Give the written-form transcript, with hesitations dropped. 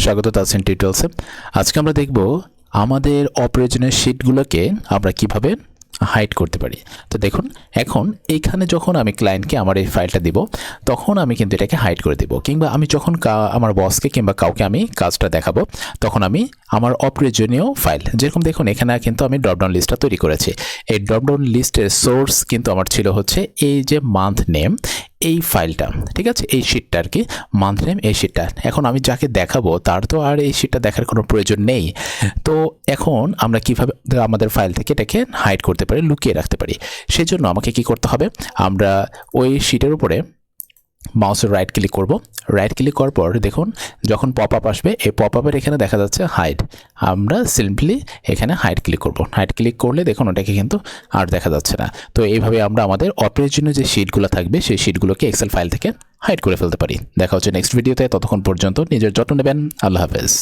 স্বাগত তাসিন টিউটোরিয়ালসে। আজকে আমরা দেখব আমাদের অপ্রয়োজনীয় শীটগুলোকে আমরা কিভাবে হাইড করতে পারি। তো দেখুন, এখন এইখানে যখন আমি ক্লায়েন্টকে আমার এই ফাইলটা দিব, তখন আমি কিন্তু এটাকে হাইড করে দিব, কিংবা আমি যখন আমার বসকে কিংবা কাউকে আমি কাজটা দেখাবো, তখন আমি আমার অপ্রয়োজনীয় ফাইল, যেরকম দেখুন এখানে কিন্তু আমি ড্রপডাউন লিস্টটা তৈরি করেছি। এই ড্রপডাউন লিস্টের সোর্স কিন্তু আমার ছিল হচ্ছে এই যে মান্থ নেম, এই ফাইলটা, ঠিক আছে, এই শিটটা আর কি, মান্থ নেম এই শিটটা। এখন আমি যাকে দেখাবো তার তো আর এই শিটটা দেখার কোনো প্রয়োজন নেই। তো এখন আমরা কিভাবে আমাদের ফাইল থেকে এটাকে হাইড করতে পারি, লুকিয়ে রাখতে পারি, সেজন্য আমাকে কি করতে হবে, আমরা ওই শিটের উপরে মাউসের রাইট ক্লিক করব। রাইট ক্লিক করার পর দেখুন যখন পপ আপ আসবে, এই পপ আপের এখানে দেখা যাচ্ছে হাইড, আমরা সিম্পলি এখানে হাইড ক্লিক করব। হাইড ক্লিক করলে দেখুন ওটাকে কিন্তু আর দেখা যাচ্ছে না। তো এইভাবে আমরা আমাদের অপ্রয়োজনীয় যে শিটগুলো থাকবে সেই শিটগুলোকে এক্সেল ফাইল থেকে হাইড করে ফেলতে পারি। দেখা হচ্ছে নেক্সট ভিডিওতে, ততক্ষণ পর্যন্ত নিজের যত্ন নেবেন। আল্লাহ হাফেজ।